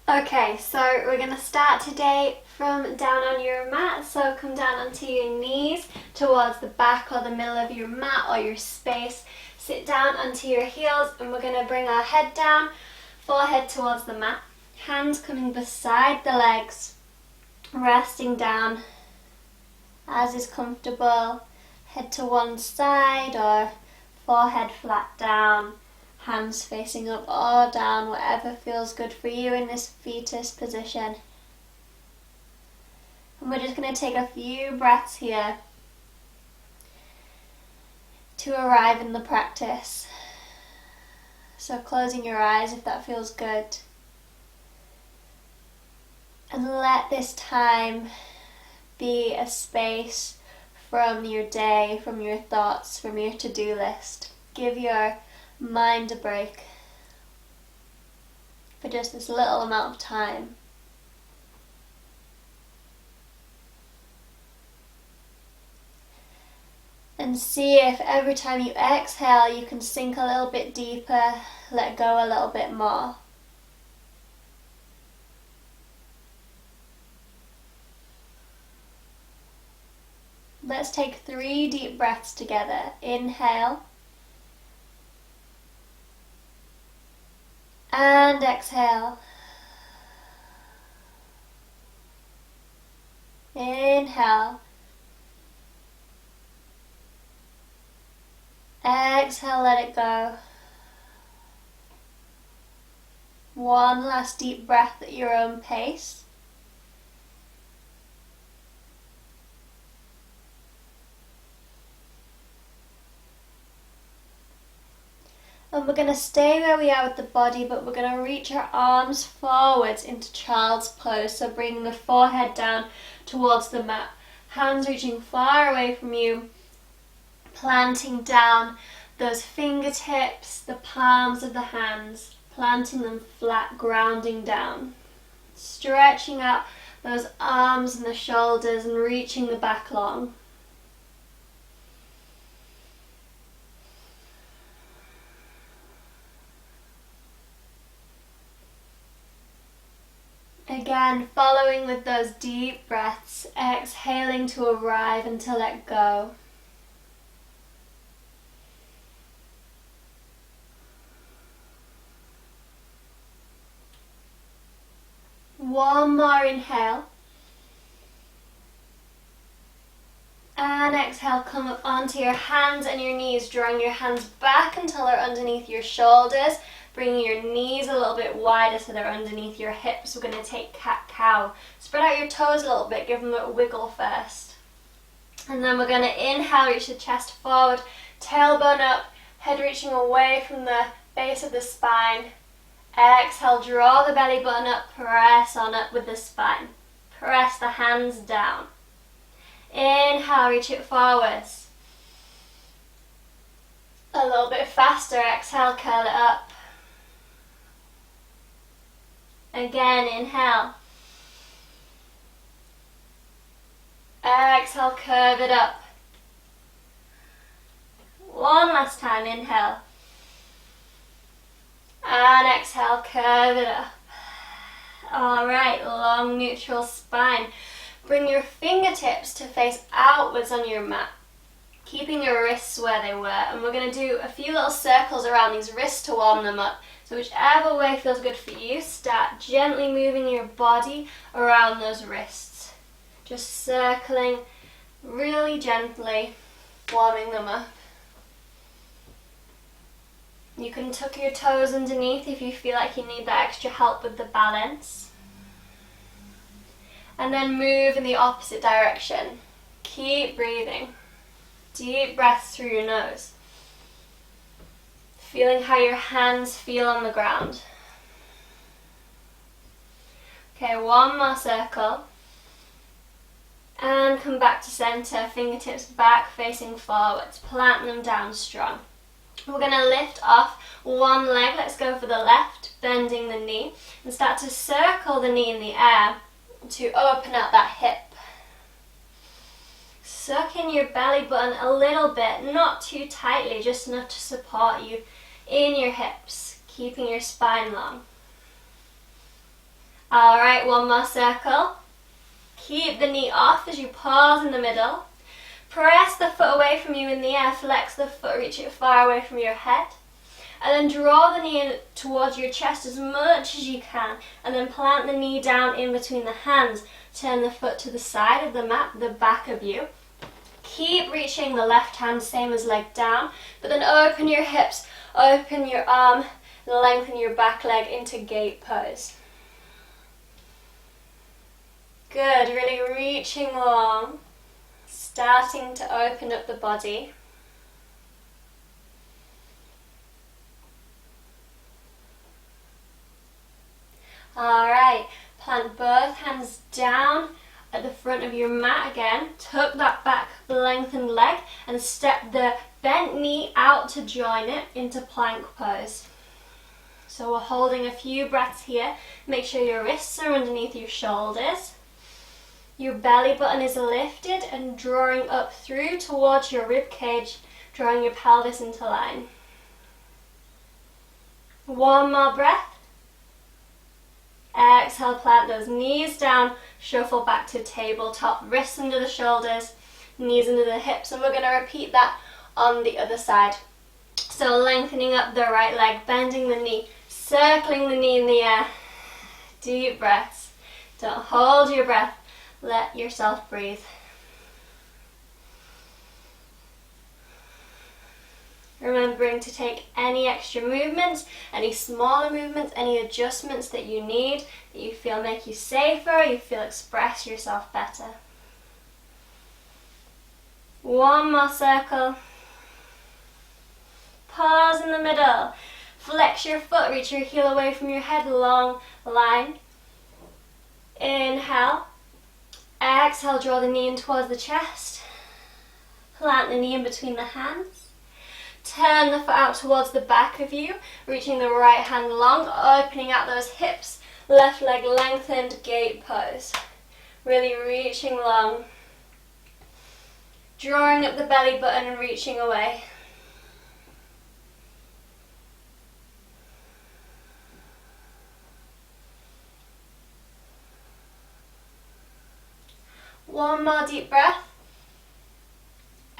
Okay, so we're going to start today from down on your mat. So come down onto your knees towards the back or the middle of your mat or your space. Sit down onto your heels and we're going to bring our head down, forehead towards the mat. Hands coming beside the legs, resting down as is comfortable. Head to one side or forehead flat down. Hands facing up or down, whatever feels good for you in this fetus position. And we're just going to take a few breaths here to arrive in the practice. So closing your eyes if that feels good. And let this time be a space from your day, from your thoughts, from your to-do list. Give your mind a break for just this little amount of time. And see if every time you exhale you can sink a little bit deeper, let go a little bit more. Let's take 3 deep breaths together. Inhale. And exhale. Inhale. Exhale, let it go. One last deep breath at your own pace. And we're going to stay where we are with the body, but we're going to reach our arms forwards into child's pose. So bringing the forehead down towards the mat. Hands reaching far away from you. Planting down those fingertips, the palms of the hands. Planting them flat, grounding down. Stretching out those arms and the shoulders and reaching the back long. Again, following with those deep breaths, exhaling to arrive and to let go. One more inhale. And exhale, come up onto your hands and your knees, drawing your hands back until they're underneath your shoulders. Bringing your knees a little bit wider so they're underneath your hips. We're going to take cat-cow. Spread out your toes a little bit, give them a wiggle first. And then we're going to inhale, reach the chest forward, tailbone up, head reaching away from the base of the spine. Exhale, draw the belly button up, press on up with the spine. Press the hands down. Inhale, reach it forwards. A little bit faster, exhale, curl it up. Again, inhale. Exhale, curve it up. One last time, inhale. And exhale, curve it up. Alright, long neutral spine. Bring your fingertips to face outwards on your mat, keeping your wrists where they were. And we're going to do a few little circles around these wrists to warm them up. So whichever way feels good for you, start gently moving your body around those wrists. Just circling really gently, warming them up. You can tuck your toes underneath if you feel like you need that extra help with the balance. And then move in the opposite direction. Keep breathing. Deep breaths through your nose. Feeling how your hands feel on the ground. Okay, one more circle. And come back to center, fingertips back facing forwards. Plant them down strong. We're going to lift off one leg. Let's go for the left, bending the knee. And start to circle the knee in the air to open out that hip. Suck in your belly button a little bit, not too tightly, just enough to support you in your hips, keeping your spine long. Alright, one more circle. Keep the knee off as you pause in the middle. Press the foot away from you in the air, flex the foot, reach it far away from your head. And then draw the knee in towards your chest as much as you can. And then plant the knee down in between the hands. Turn the foot to the side of the mat, the back of you. Keep reaching the left hand, same as leg down. But then open your hips, open your arm, lengthen your back leg into gate pose. Good, really reaching long. Starting to open up the body. Alright, plant both hands down at the front of your mat again. Tuck that back lengthened leg and step the bent knee out to join it into plank pose. So we're holding a few breaths here. Make sure your wrists are underneath your shoulders. Your belly button is lifted and drawing up through towards your rib cage, drawing your pelvis into line. One more breath. Exhale, plant those knees down, shuffle back to tabletop, wrists under the shoulders, knees under the hips, and we're going to repeat that on the other side. So lengthening up the right leg, bending the knee, circling the knee in the air. Deep breaths. Don't hold your breath. Let yourself breathe. Remembering to take any extra movements, any smaller movements, any adjustments that you need, that you feel make you safer, you feel express yourself better. One more circle. Pause in the middle. Flex your foot, reach your heel away from your head, long line. Inhale. Exhale, draw the knee in towards the chest. Plant the knee in between the hands. Turn the foot out towards the back of you, reaching the right hand long, opening out those hips, left leg lengthened, gate pose. Really reaching long. Drawing up the belly button and reaching away. One more deep breath.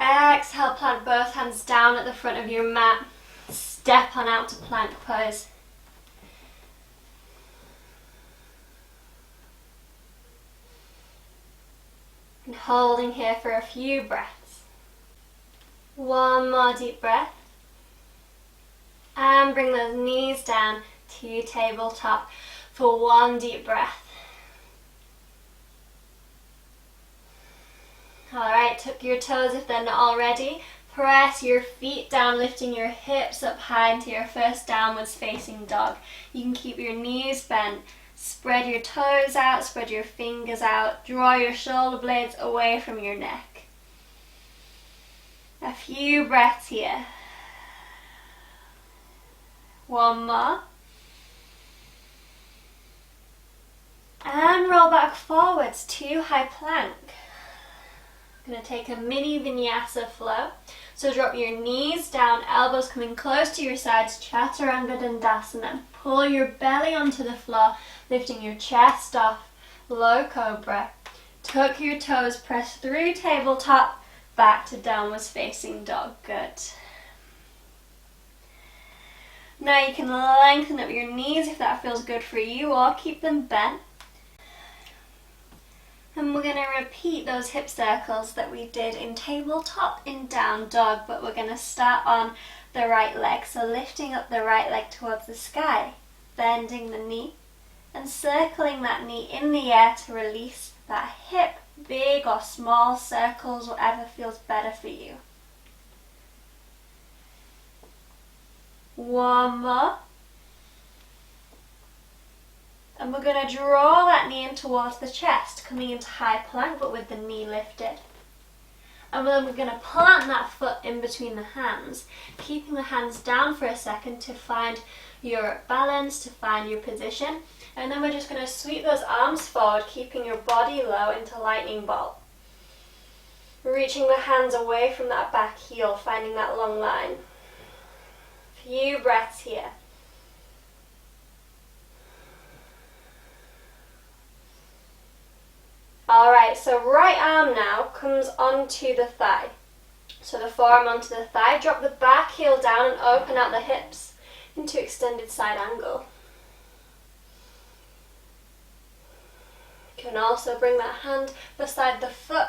Exhale, plant both hands down at the front of your mat. Step on out to plank pose. And holding here for a few breaths. One more deep breath. And bring those knees down to tabletop for one deep breath. Alright, tuck your toes if they're not already. Press your feet down, lifting your hips up high into your first downwards facing dog. You can keep your knees bent. Spread your toes out, spread your fingers out. Draw your shoulder blades away from your neck. A few breaths here. One more. And roll back forwards to high plank. Going to take a mini vinyasa flow. So drop your knees down, elbows coming close to your sides, chaturanga dandasana. Pull your belly onto the floor, lifting your chest off, low cobra. Tuck your toes, press through tabletop, back to downwards facing dog. Good. Now you can lengthen up your knees if that feels good for you, or keep them bent. And we're going to repeat those hip circles that we did in tabletop in down dog, but we're going to start on the right leg. So lifting up the right leg towards the sky, bending the knee and circling that knee in the air to release that hip, big or small circles, whatever feels better for you. One more. And we're going to draw that knee in towards the chest, coming into high plank but with the knee lifted. And then we're going to plant that foot in between the hands, keeping the hands down for a second to find your balance, to find your position. And then we're just going to sweep those arms forward, keeping your body low into lightning bolt. Reaching the hands away from that back heel, finding that long line. Few breaths here. Alright, so right arm now comes onto the thigh. So the forearm onto the thigh, drop the back heel down and open out the hips into extended side angle. You can also bring that hand beside the foot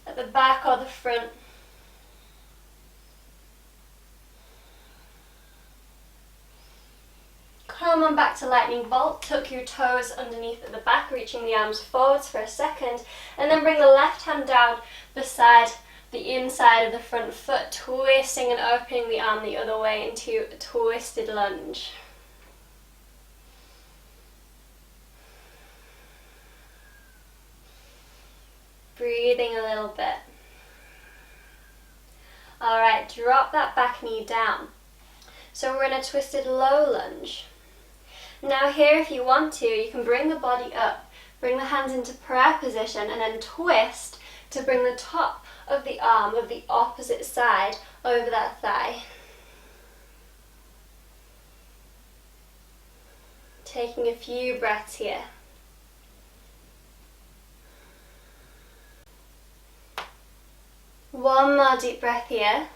at the back or the front. Come on back to lightning bolt, tuck your toes underneath at the back, reaching the arms forwards for a second, and then bring the left hand down beside the inside of the front foot, twisting and opening the arm the other way into a twisted lunge. Breathing a little bit. Alright, drop that back knee down. So we're in a twisted low lunge. Now here, if you want to, you can bring the body up, bring the hands into prayer position, and then twist to bring the top of the arm of the opposite side over that thigh. Taking a few breaths here. One more deep breath here.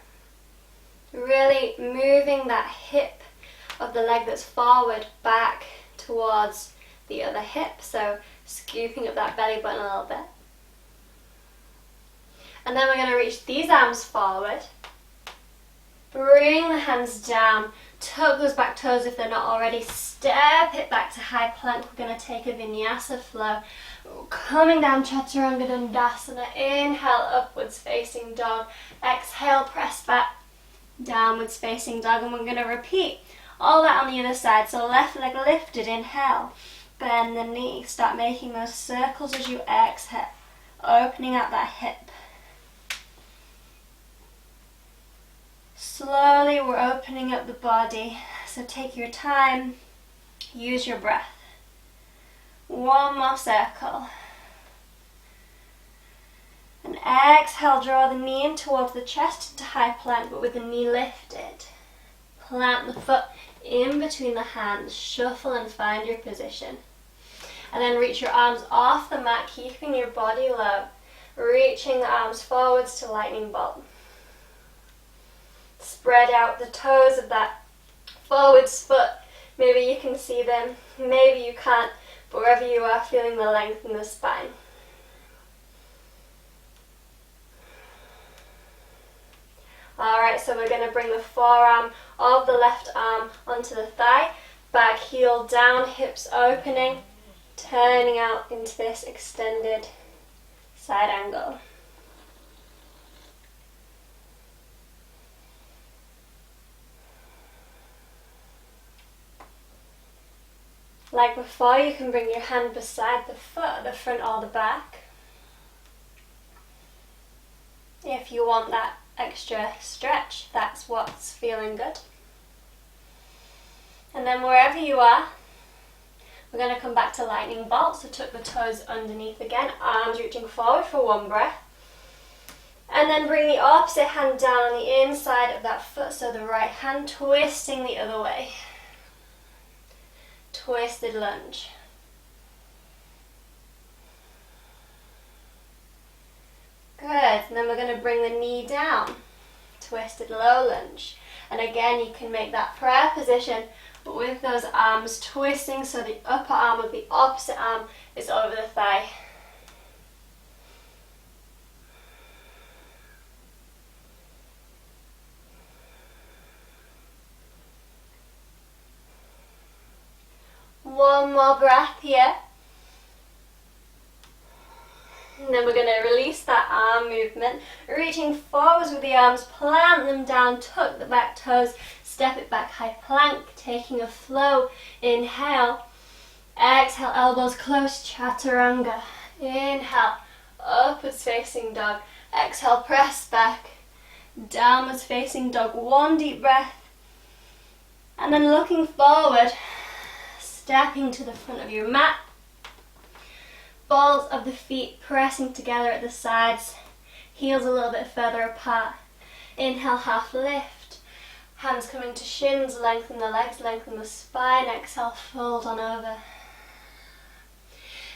Really moving that hip of the leg that's forward back towards the other hip. So scooping up that belly button a little bit. And then we're going to reach these arms forward. Bring the hands down. Tuck those back toes if they're not already. Step it back to high plank. We're going to take a vinyasa flow. Coming down chaturanga dandasana. Inhale, upwards facing dog. Exhale, press back. Downwards facing dog. And we're going to repeat all that on the other side. So left leg lifted, inhale. Bend the knee. Start making those circles as you exhale. Opening out that hip. Slowly we're opening up the body, so take your time, use your breath. One more circle. And exhale, draw the knee in towards the chest into high plank, but with the knee lifted. Plant the foot in between the hands, shuffle and find your position. And then reach your arms off the mat, keeping your body low, reaching the arms forwards to lightning bolt. Spread out the toes of that forwards foot. Maybe you can see them, maybe you can't, but wherever you are, feeling the length in the spine. Alright, so we're going to bring the forearm of the left arm onto the thigh, back heel down, hips opening, turning out into this extended side angle. Like before, you can bring your hand beside the foot at the front or the back. If you want that extra stretch, that's what's feeling good. And then wherever you are, we're going to come back to lightning bolt. So tuck the toes underneath again, arms reaching forward for one breath. And then bring the opposite hand down on the inside of that foot, so the right hand twisting the other way. Twisted lunge. Good, and then we're going to bring the knee down. Twisted low lunge. And again, you can make that prayer position, but with those arms twisting, so the upper arm of the opposite arm is over the thigh. One more breath here. And then we're going to release that arm movement, reaching forwards with the arms, plant them down, tuck the back toes, step it back, high plank, taking a flow. Inhale, exhale, elbows close, chaturanga. Inhale, upwards facing dog. Exhale, press back, downwards facing dog. One deep breath. And then looking forward, stepping to the front of your mat. Balls of the feet pressing together at the sides. Heels a little bit further apart. Inhale, half lift. Hands coming to shins, lengthen the legs, lengthen the spine. Exhale, fold on over.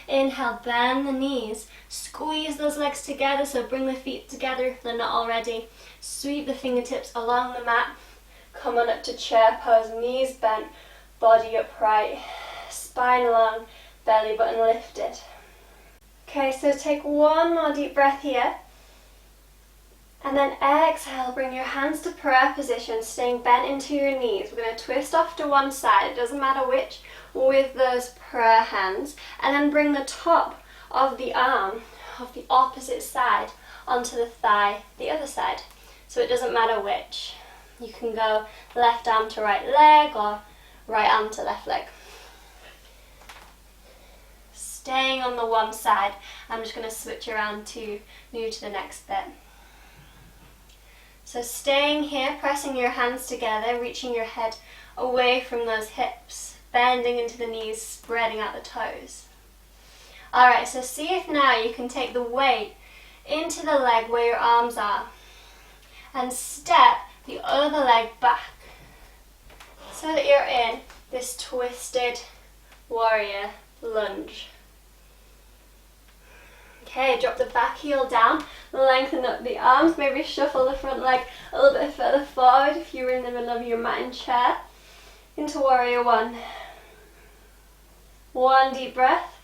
Inhale, bend the knees. Squeeze those legs together, so bring the feet together if they're not already. Sweep the fingertips along the mat. Come on up to chair pose, knees bent, body upright, spine long, belly button lifted. Okay, so take one more deep breath here. And then exhale, bring your hands to prayer position, staying bent into your knees. We're going to twist off to one side, it doesn't matter which, with those prayer hands. And then bring the top of the arm of the opposite side onto the thigh, the other side. So it doesn't matter which. You can go left arm to right leg or right arm to left leg. Staying on the one side, I'm just going to switch around to move to the next bit. So staying here, pressing your hands together, reaching your head away from those hips, bending into the knees, spreading out the toes. Alright, so see if now you can take the weight into the leg where your arms are and step the other leg back so that you're in this twisted warrior lunge. Okay, drop the back heel down, lengthen up the arms, maybe shuffle the front leg a little bit further forward if you're in the middle of your mat and chair, into warrior one. One deep breath.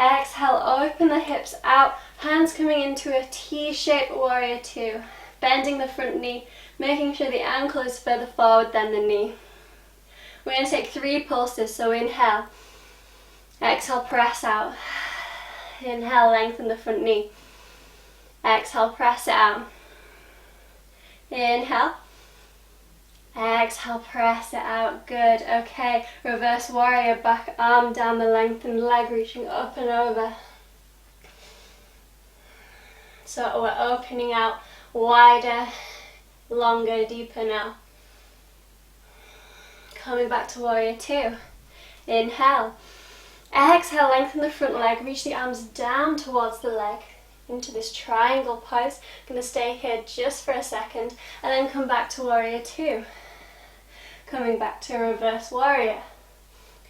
Exhale, open the hips out, hands coming into a T-shaped warrior two, bending the front knee, making sure the ankle is further forward than the knee. We're going to take 3 pulses, so inhale, exhale, press out. Inhale, lengthen the front knee. Exhale, press it out. Inhale. Exhale, press it out. Good. Okay. Reverse warrior, back arm down the lengthened leg, reaching up and over. So we're opening out wider, longer, deeper now. Coming back to warrior two. Inhale. Exhale, lengthen the front leg, reach the arms down towards the leg into this triangle pose. Going to stay here just for a second and then come back to warrior two. Coming back to reverse warrior.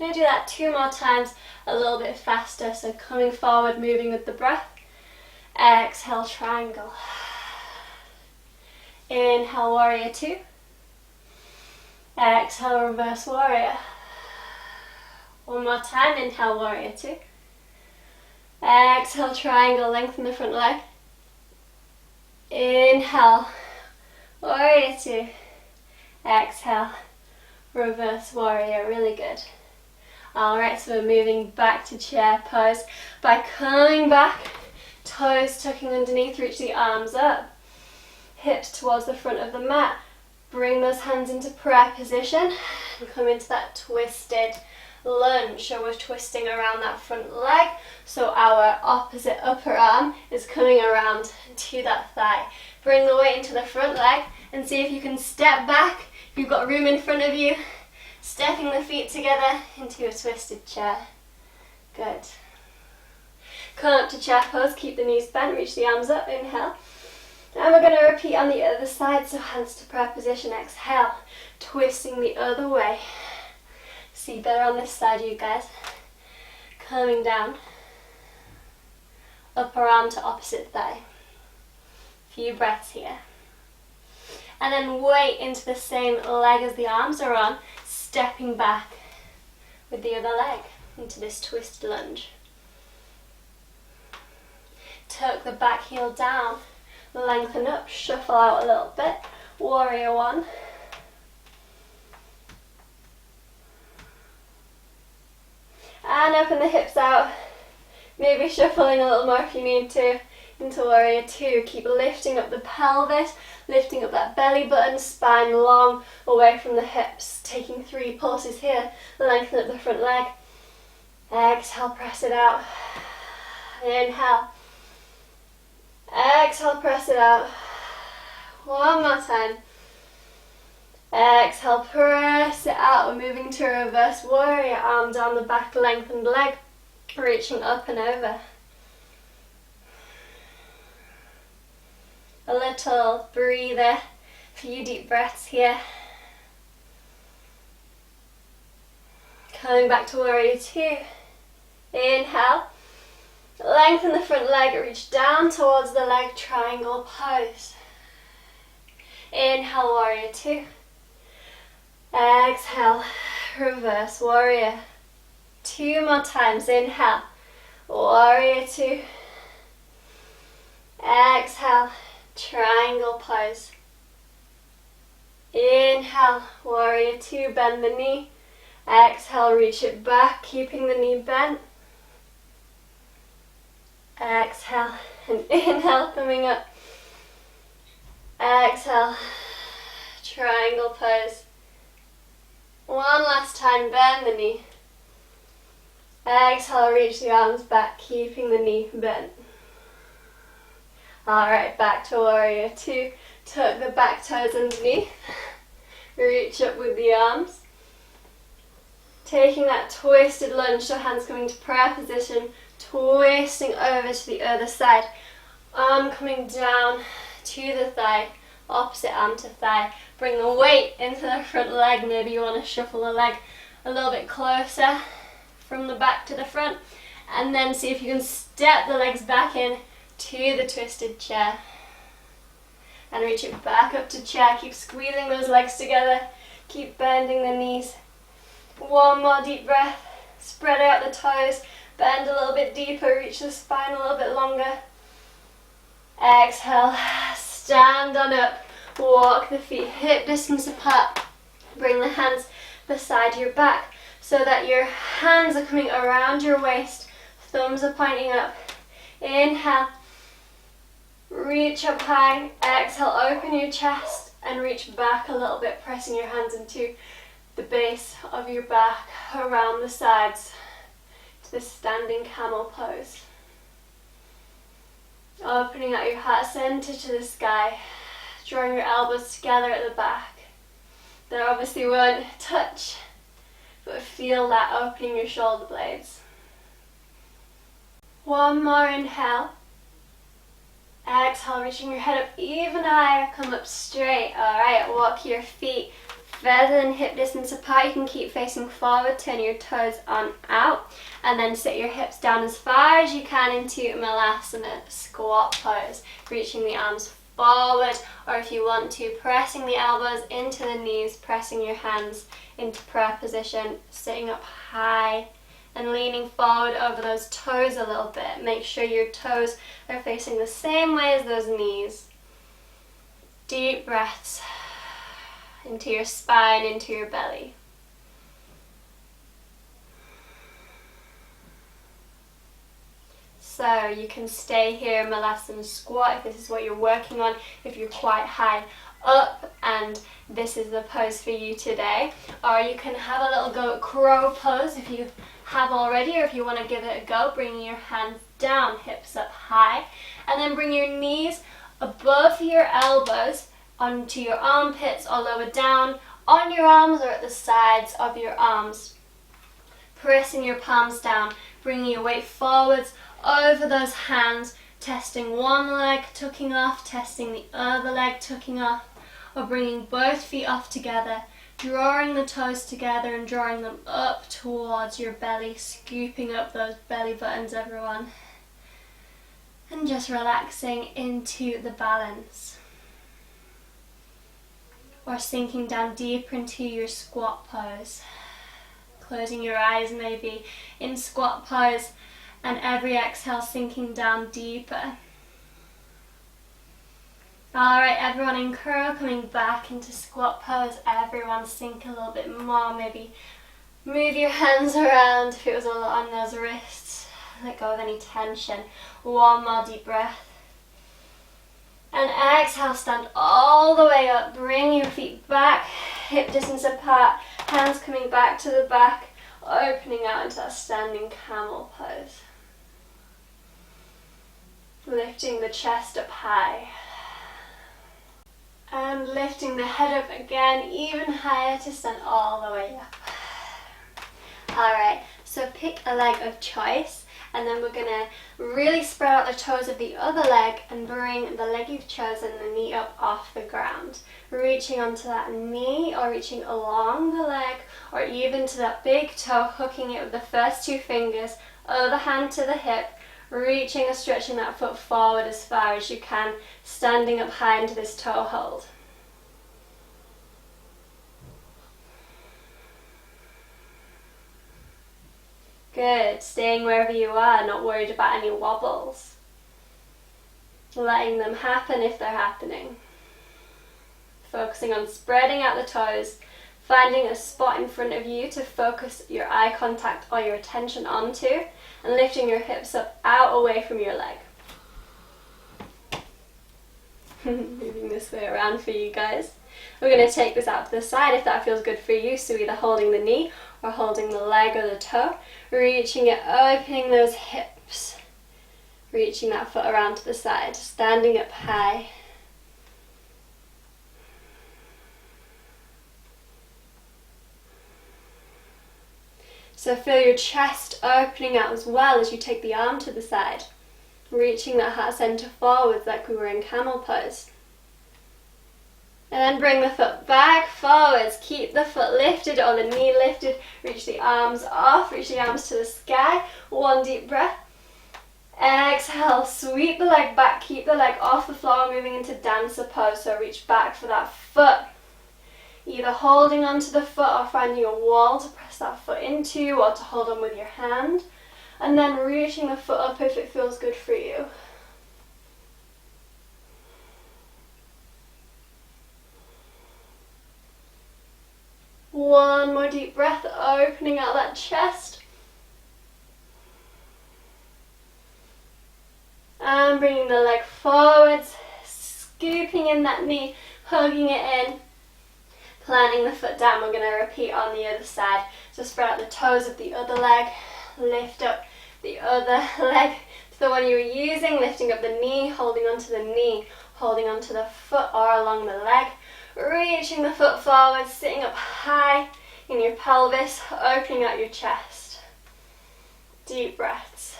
Going to do that 2 more times, a little bit faster, so coming forward, moving with the breath. Exhale, triangle. Inhale, warrior two. Exhale, reverse warrior. One more time, inhale, warrior two. Exhale, triangle, lengthen the front leg. Inhale, warrior two. Exhale, reverse warrior, really good. Alright, so we're moving back to chair pose by coming back, toes tucking underneath, reach the arms up, hips towards the front of the mat. Bring those hands into prayer position and come into that twisted lunge. So we're twisting around that front leg, so our opposite upper arm is coming around to that thigh. Bring the weight into the front leg and see if you can step back. If you've got room in front of you, stepping the feet together into a twisted chair. Good. Come up to chair pose, keep the knees bent, reach the arms up, inhale. And we're going to repeat on the other side, so hands to prayer position, exhale, twisting the other way. See better on this side, you guys. Coming down, upper arm to opposite thigh. Few breaths here. And then weight into the same leg as the arms are on, stepping back with the other leg into this twisted lunge. Tuck the back heel down, lengthen up, shuffle out a little bit. Warrior one. And open the hips out, maybe shuffling a little more if you need to, into warrior two. Keep lifting up the pelvis, lifting up that belly button, spine long, away from the hips. Taking 3 pulses here, lengthen up the front leg. Exhale, press it out. Inhale. Exhale, press it out. One more time. Exhale, press it out. We're moving to reverse warrior. Arm down the back, lengthened leg, reaching up and over. a little breather, a few deep breaths here. Coming back to warrior two. Inhale, lengthen the front leg, reach down towards the leg, triangle pose. Inhale, warrior two. Exhale, reverse warrior. Two more times. Inhale, warrior two. Exhale, triangle pose. Inhale, warrior two, bend the knee. Exhale, reach it back, keeping the knee bent. Exhale, and inhale, coming up. Exhale, triangle pose. One last time, bend the knee. Exhale, reach the arms back, keeping the knee bent. Alright, back to warrior two. Tuck the back toes underneath. Reach up with the arms. Taking that twisted lunge, so hands coming to prayer position, twisting over to the other side. Arm coming down to the thigh, opposite arm to thigh. Bring the weight into the front leg. Maybe you want to shuffle the leg a little bit closer from the back to the front. And then see if you can step the legs back in to the twisted chair. And reach it back up to chair. Keep squeezing those legs together. Keep bending the knees. One more deep breath. Spread out the toes. Bend a little bit deeper. Reach the spine a little bit longer. Exhale. Stand on up. Walk the feet hip distance apart. Bring the hands beside your back so that your hands are coming around your waist. Thumbs are pointing up. Inhale. Reach up high. Exhale. Open your chest and reach back a little bit, pressing your hands into the base of your back, around the sides to the standing camel pose. Opening out your heart center to the sky, drawing your elbows together at the back. They obviously won't touch, but feel that opening your shoulder blades. One more inhale. Exhale, reaching your head up even higher, come up straight. Alright, walk your feet further than hip distance apart. You can keep facing forward, turn your toes on out, and then sit your hips down as far as you can into Malasana, squat pose, reaching the arms forward, or if you want to, pressing the elbows into the knees, pressing your hands into prayer position, sitting up high and leaning forward over those toes a little bit. Make sure your toes are facing the same way as those knees. Deep breaths into your spine, into your belly. So you can stay here, Malasana squat, if this is what you're working on, if you're quite high up and this is the pose for you today. Or you can have a little go at crow pose if you have already, or if you want to give it a go, bringing your hands down, hips up high, and then bring your knees above your elbows onto your armpits or lower down on your arms or at the sides of your arms. Pressing your palms down, bringing your weight forwards over those hands, testing one leg, tucking off, testing the other leg, tucking off, or bringing both feet off together, drawing the toes together and drawing them up towards your belly, scooping up those belly buttons, everyone. And just relaxing into the balance. Or sinking down deeper into your squat pose. Closing your eyes maybe in squat pose, and every exhale sinking down deeper. Alright, everyone in curl, coming back into squat pose. Everyone sink a little bit more, maybe move your hands around if it was a lot on those wrists. Let go of any tension. One more deep breath. And exhale, stand all the way up. Bring your feet back, hip distance apart, hands coming back to the back, opening out into that standing camel pose. Lifting the chest up high. And lifting the head up again, even higher to stand all the way up. Alright, so pick a leg of choice and then we're gonna really spread out the toes of the other leg and bring the leg you've chosen, the knee up off the ground. Reaching onto that knee or reaching along the leg or even to that big toe, hooking it with the first two fingers, other hand to the hip, reaching or stretching that foot forward as far as you can, standing up high into this toe hold. Good, staying wherever you are, not worried about any wobbles. Letting them happen if they're happening. Focusing on spreading out the toes, finding a spot in front of you to focus your eye contact or your attention onto, and lifting your hips up out away from your leg. Moving this way around for you guys. We're going to take this out to the side if that feels good for you, so either holding the knee or holding the leg or the toe, reaching it, opening those hips, reaching that foot around to the side, standing up high. So feel your chest opening out as well as you take the arm to the side, reaching that heart center forwards like we were in camel pose. And then bring the foot back forwards, keep the foot lifted or the knee lifted, reach the arms off, reach the arms to the sky, one deep breath. Exhale, sweep the leg back, keep the leg off the floor, moving into dancer pose, so reach back for that foot. Either holding onto the foot or finding a wall to press that foot into or to hold on with your hand. And then reaching the foot up if it feels good for you. One more deep breath, opening out that chest. And bringing the leg forwards, scooping in that knee, hugging it in. Planting the foot down, we're going to repeat on the other side. So spread out the toes of the other leg, lift up the other leg to the one you were using, lifting up the knee, holding onto the knee, holding onto the foot or along the leg, reaching the foot forward, sitting up high in your pelvis, opening out your chest. Deep breaths.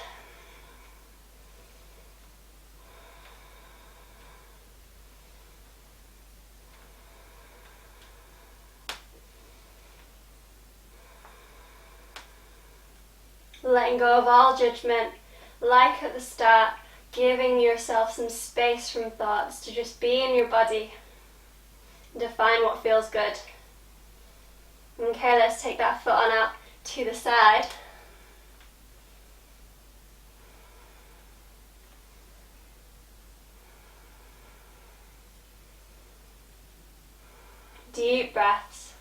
Letting go of all judgment, like at the start, giving yourself some space from thoughts to just be in your body. Define what feels good. Okay, let's take that foot on out to the side. Deep breaths.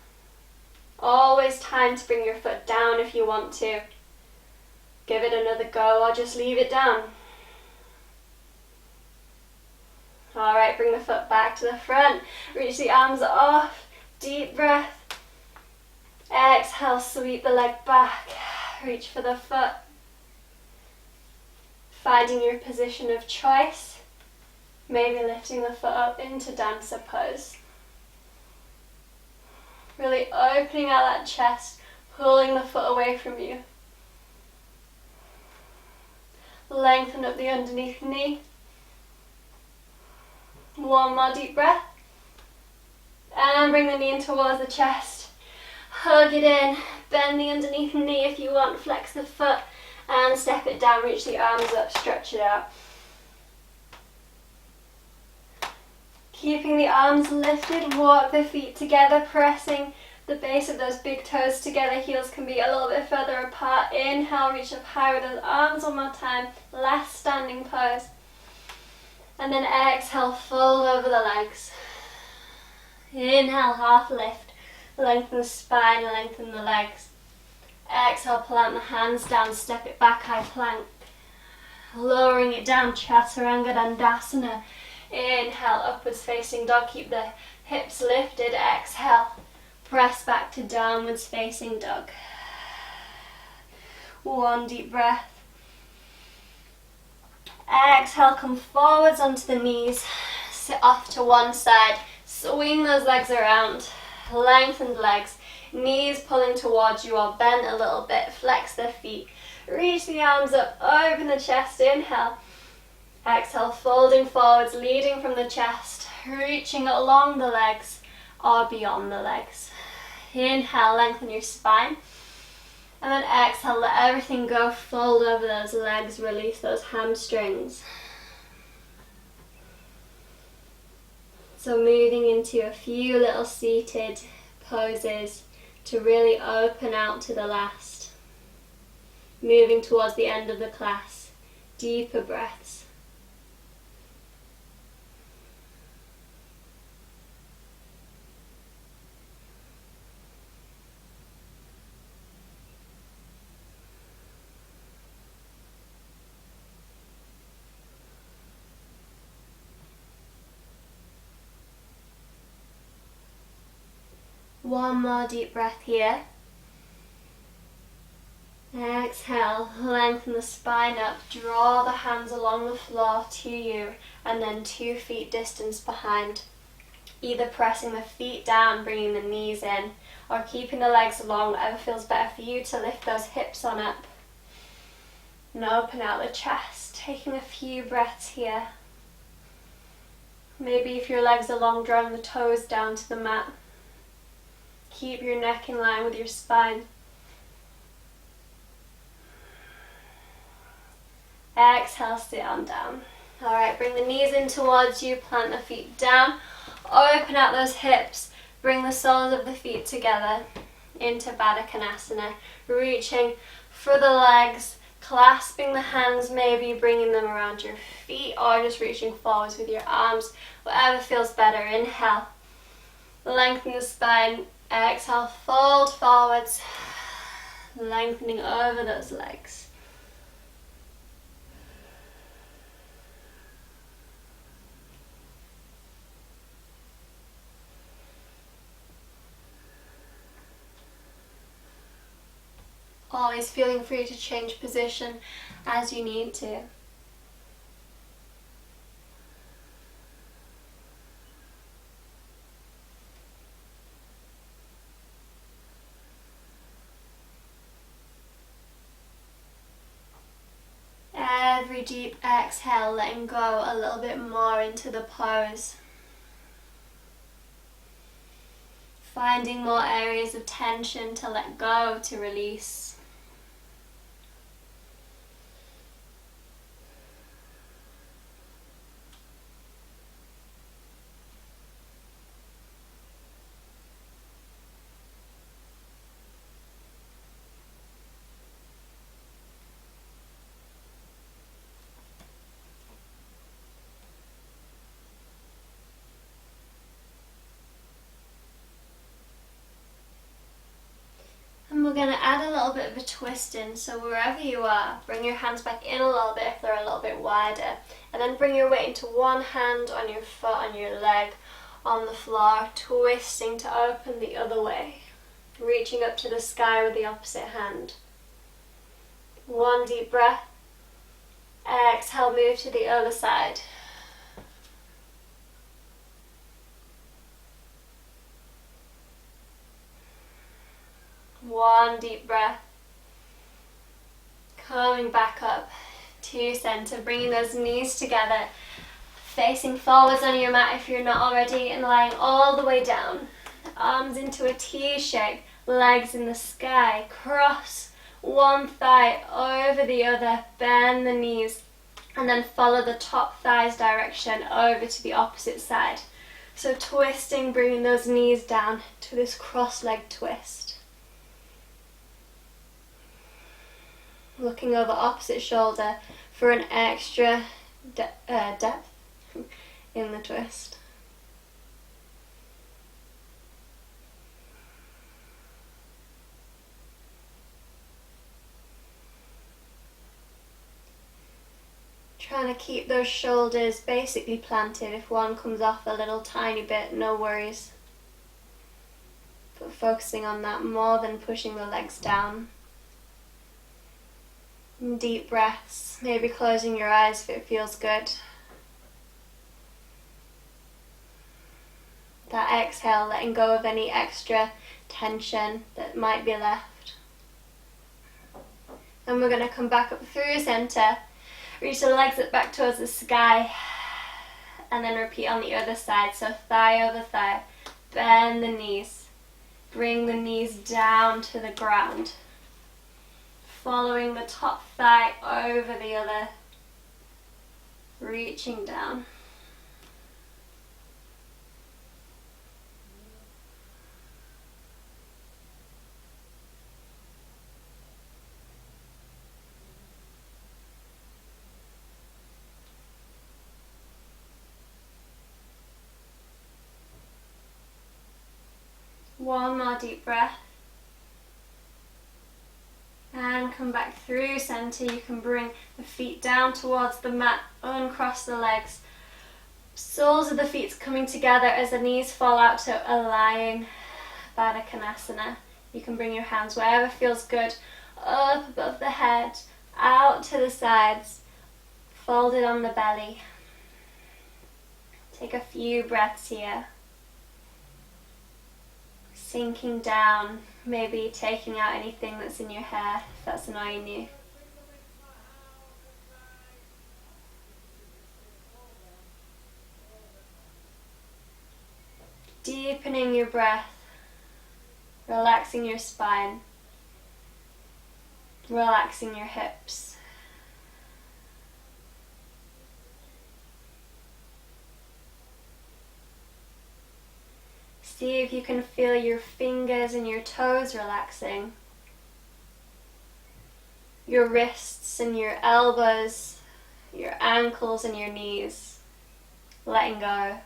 Always time to bring your foot down if you want to. Give it another go or just leave it down. Alright, bring the foot back to the front. Reach the arms off. Deep breath. Exhale, sweep the leg back. Reach for the foot. Finding your position of choice. Maybe lifting the foot up into dancer pose. Really opening out that chest, pulling the foot away from you. Lengthen up the underneath knee. One more deep breath. And bring the knee in towards the chest. Hug it in. Bend the underneath knee if you want. Flex the foot and step it down. Reach the arms up. Stretch it out. Keeping the arms lifted. Walk the feet together. Pressing the base of those big toes together. Heels can be a little bit further apart. Inhale, reach up high with those arms one more time. Last standing pose. And then exhale, fold over the legs. Inhale, half lift. Lengthen the spine, lengthen the legs. Exhale, plant the hands down, step it back, high plank. Lowering it down, Chaturanga Dandasana. Inhale, upwards facing dog. Keep the hips lifted. Exhale. Press back to downwards facing dog. One deep breath. Exhale, come forwards onto the knees. Sit off to one side. Swing those legs around. Lengthened legs. Knees pulling towards you or bent a little bit. Flex the feet. Reach the arms up, open the chest, inhale. Exhale, folding forwards, leading from the chest, reaching along the legs or beyond the legs. Inhale, lengthen your spine. And then exhale, let everything go, fold over those legs, release those hamstrings. So moving into a few little seated poses to really open out to the last. Moving towards the end of the class, deeper breaths. One more deep breath here. Exhale, lengthen the spine up, draw the hands along the floor to you and then 2 feet distance behind. Either pressing the feet down, bringing the knees in, or keeping the legs long, whatever feels better for you to lift those hips on up. And open out the chest, taking a few breaths here. Maybe if your legs are long, drawing the toes down to the mat. Keep your neck in line with your spine. Exhale, sit on down. Alright, bring the knees in towards you, plant the feet down, open out those hips, bring the soles of the feet together into Baddha Konasana, reaching for the legs, clasping the hands, maybe bringing them around your feet or just reaching forwards with your arms, whatever feels better. Inhale, lengthen the spine. Exhale, fold forwards, lengthening over those legs. Always feeling free to change position as you need to. Every deep exhale, letting go a little bit more into the pose. Finding more areas of tension to let go, to release. And we're going to add a little bit of a twist in, so wherever you are, bring your hands back in a little bit if they're a little bit wider, and then bring your weight into one hand on your foot, on your leg, on the floor, twisting to open the other way, reaching up to the sky with the opposite hand. One deep breath. Exhale, move to the other side. One deep breath. Coming back up to center, bringing those knees together, facing forwards on your mat if you're not already, and lying all the way down. Arms into a T shape, legs in the sky, cross one thigh over the other, bend the knees, and then follow the top thigh's direction over to the opposite side. So twisting, bringing those knees down to this cross-leg twist. Looking over opposite shoulder for an extra depth in the twist. Trying to keep those shoulders basically planted. If one comes off a little tiny bit, no worries. But focusing on that more than pushing the legs down. Deep breaths, maybe closing your eyes if it feels good. That exhale, letting go of any extra tension that might be left. And we're going to come back up through center, reach the legs up back towards the sky, and then repeat on the other side. So thigh over thigh, bend the knees, bring the knees down to the ground, following the top thigh over the other, reaching down. One more deep breath. And come back through center. You can bring the feet down towards the mat, uncross the legs. Soles of the feet coming together as the knees fall out to a lying Baddha Konasana. You can bring your hands wherever feels good, up above the head, out to the sides, folded on the belly. Take a few breaths here. Sinking down, maybe taking out anything that's in your hair if that's annoying you. Deepening your breath, relaxing your spine, relaxing your hips. See if you can feel your fingers and your toes relaxing, your wrists and your elbows, your ankles and your knees, letting go.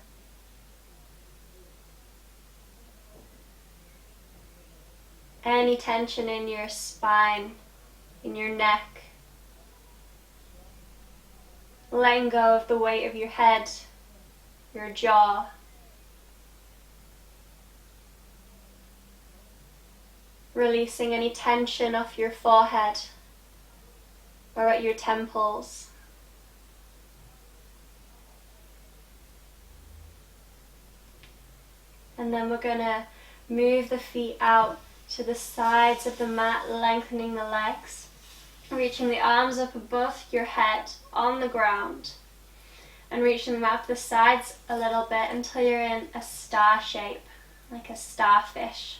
Any tension in your spine, in your neck, letting go of the weight of your head, your jaw. Releasing any tension off your forehead or at your temples. And then we're going to move the feet out to the sides of the mat, lengthening the legs, reaching the arms up above your head on the ground, and reaching them out to the sides a little bit until you're in a star shape, like a starfish.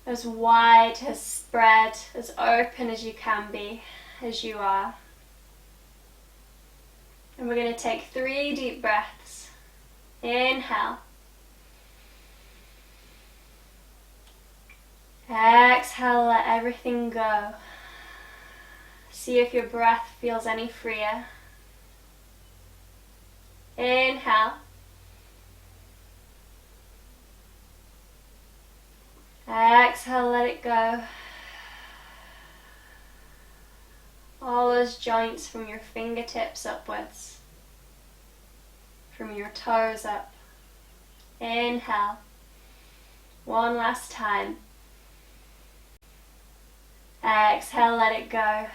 As wide, as spread, as open as you can be, as you are. And we're going to take 3 deep breaths. Inhale. Exhale, let everything go. See if your breath feels any freer. Inhale. Exhale, let it go. All those joints from your fingertips upwards, from your toes up. Inhale. One last time. Exhale, let it go.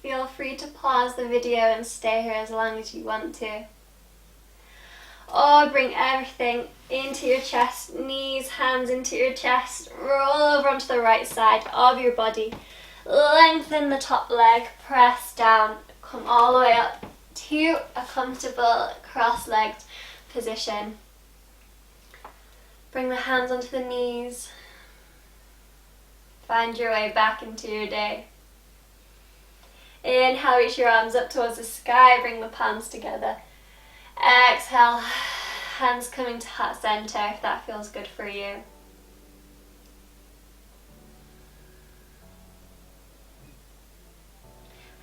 Feel free to pause the video and stay here as long as you want to. Or bring everything into your chest, knees, hands into your chest, roll over onto the right side of your body, lengthen the top leg, press down, come all the way up to a comfortable cross-legged position. Bring the hands onto the knees, find your way back into your day. Inhale, reach your arms up towards the sky, bring the palms together. Exhale, hands coming to heart center if that feels good for you.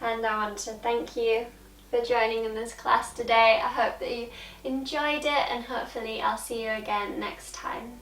And I want to thank you for joining in this class today. I hope that you enjoyed it, and hopefully I'll see you again next time.